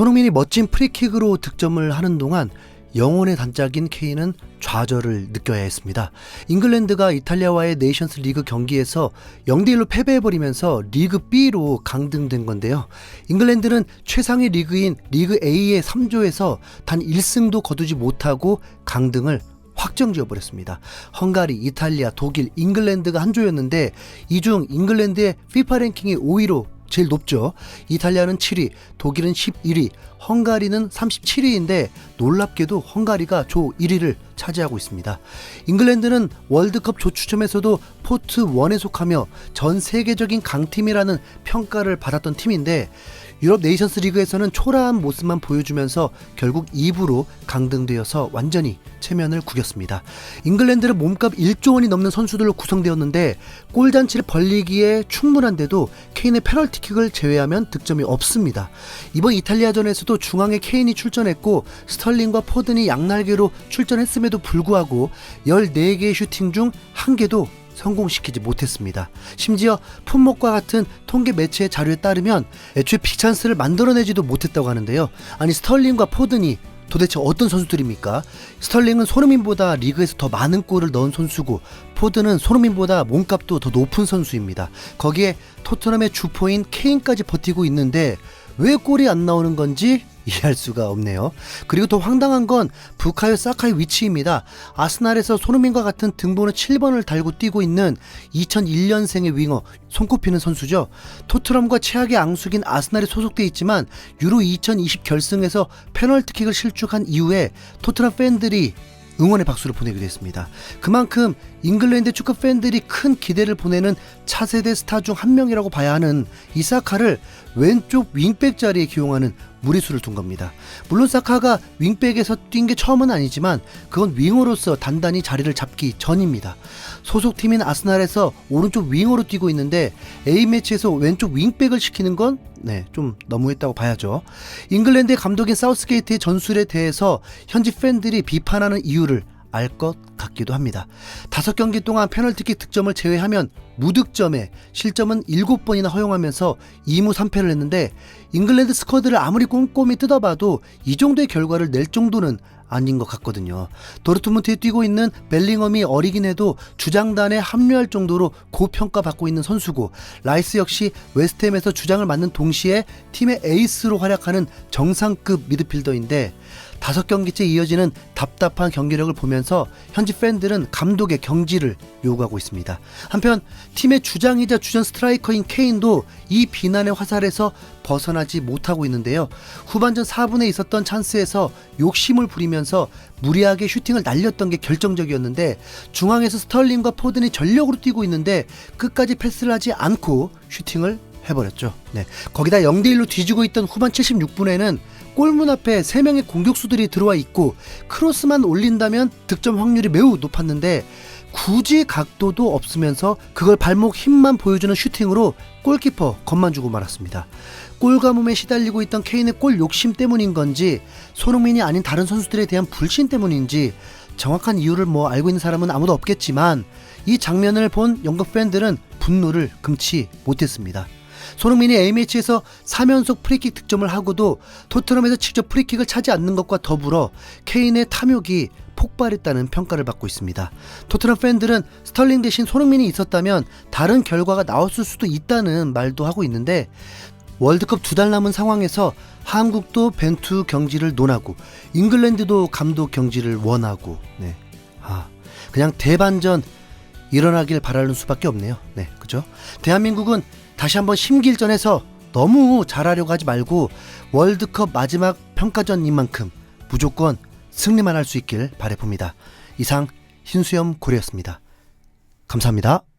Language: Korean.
손흥민이 멋진 프리킥으로 득점을 하는 동안 영혼의 단짝인 케인은 좌절을 느껴야 했습니다. 잉글랜드가 이탈리아와의 네이션스 리그 경기에서 0대1로 패배해버리면서 리그 B로 강등된 건데요. 잉글랜드는 최상위 리그인 리그 A의 3조에서 단 1승도 거두지 못하고 강등을 확정지어버렸습니다. 헝가리, 이탈리아, 독일, 잉글랜드가 한 조였는데 이 중 잉글랜드의 FIFA 랭킹이 5위로 제일 높죠. 이탈리아는 7위, 독일은 11위, 헝가리는 37위인데 놀랍게도 헝가리가 조 1위를 차지하고 있습니다. 잉글랜드는 월드컵 조 추첨에서도 포트 1에 속하며 전 세계적인 강팀이라는 평가를 받았던 팀인데 유럽 네이션스 리그에서는 초라한 모습만 보여주면서 결국 2부로 강등되어서 완전히 체면을 구겼습니다. 잉글랜드는 몸값 1조 원이 넘는 선수들로 구성되었는데 골잔치를 벌리기에 충분한데도 케인의 페널티킥을 제외하면 득점이 없습니다. 이번 이탈리아전에서도 중앙에 케인이 출전했고 스털링과 포든이 양날개로 출전했음에도 불구하고 14개의 슈팅 중 1개도 성공시키지 못했습니다. 심지어 품목과 같은 통계 매체의 자료에 따르면 애초에 빅찬스를 만들어내지도 못했다고 하는데요. 아니 스털링과 포든이 도대체 어떤 선수들입니까? 스털링은 손흥민보다 리그에서 더 많은 골을 넣은 선수고 포든은 손흥민보다 몸값도 더 높은 선수입니다. 거기에 토트넘의 주포인 케인까지 버티고 있는데 왜 골이 안 나오는 건지 이해할 수가 없네요. 그리고 더 황당한 건 부카요 사카의 위치입니다. 아스날에서 손흥민과 같은 등번호 7번을 달고 뛰고 있는 2001년생의 윙어, 손꼽히는 선수죠. 토트넘과 최악의 앙숙인 아스날에 소속돼 있지만 유로 2020 결승에서 페널티킥을 실축한 이후에 토트넘 팬들이 응원의 박수를 보내기도 했습니다. 그만큼 잉글랜드 축구 팬들이 큰 기대를 보내는 차세대 스타 중 한 명이라고 봐야 하는 이 사카를 왼쪽 윙백 자리에 기용하는 무리수를 둔 겁니다. 물론 사카가 윙백에서 뛴 게 처음은 아니지만 그건 윙어로서 단단히 자리를 잡기 전입니다. 소속팀인 아스날에서 오른쪽 윙어로 뛰고 있는데 A매치에서 왼쪽 윙백을 시키는 건 좀 너무했다고 봐야죠. 잉글랜드의 감독인 사우스게이트의 전술에 대해서 현지 팬들이 비판하는 이유를 알 것 같기도 합니다. 5경기 동안 페널티킥 득점을 제외하면 무득점에 실점은 7번이나 허용하면서 2무 3패를 했는데 잉글랜드 스쿼드를 아무리 꼼꼼히 뜯어봐도 이 정도의 결과를 낼 정도는 아닌 것 같거든요. 도르트문트에 뛰고 있는 벨링엄이 어리긴 해도 주장단에 합류할 정도로 고평가받고 있는 선수고 라이스 역시 웨스트햄에서 주장을 맡는 동시에 팀의 에이스로 활약하는 정상급 미드필더인데 5경기째 이어지는 답답한 경기력을 보면서 현지 팬들은 감독의 경지를 요구하고 있습니다. 한편 팀의 주장이자 주전 스트라이커인 케인도 이 비난의 화살에서 벗어나지 못하고 있는데요. 후반전 4분에 있었던 찬스에서 욕심을 부리면서 무리하게 슈팅을 날렸던 게 결정적이었는데 중앙에서 스털링과 포든이 전력으로 뛰고 있는데 끝까지 패스를 하지 않고 슈팅을 해버렸죠. 거기다 0대1로 뒤지고 있던 후반 76분에는 골문 앞에 3명의 공격수들이 들어와 있고 크로스만 올린다면 득점 확률이 매우 높았는데 굳이 각도도 없으면서 그걸 발목 힘만 보여주는 슈팅으로 골키퍼 겁만 주고 말았습니다. 골가뭄에 시달리고 있던 케인의 골 욕심 때문인 건지 손흥민이 아닌 다른 선수들에 대한 불신 때문인지 정확한 이유를 알고 있는 사람은 아무도 없겠지만 이 장면을 본 영국 팬들은 분노를 금치 못했습니다. 손흥민이 A매치에서 3연속 프리킥 득점을 하고도 토트넘에서 직접 프리킥을 차지 않는 것과 더불어 케인의 탐욕이 폭발했다는 평가를 받고 있습니다. 토트넘 팬들은 스털링 대신 손흥민이 있었다면 다른 결과가 나왔을 수도 있다는 말도 하고 있는데 월드컵 2달 남은 상황에서 한국도 벤투 경지를 논하고 잉글랜드도 감독 경지를 원하고 그냥 대반전 일어나길 바라는 수밖에 없네요. 그죠? 대한민국은 다시 한번 심기일전해서 너무 잘하려고 하지 말고 월드컵 마지막 평가전인 만큼 무조건 승리만 할 수 있길 바라봅니다. 이상 흰수염 고래였습니다. 감사합니다.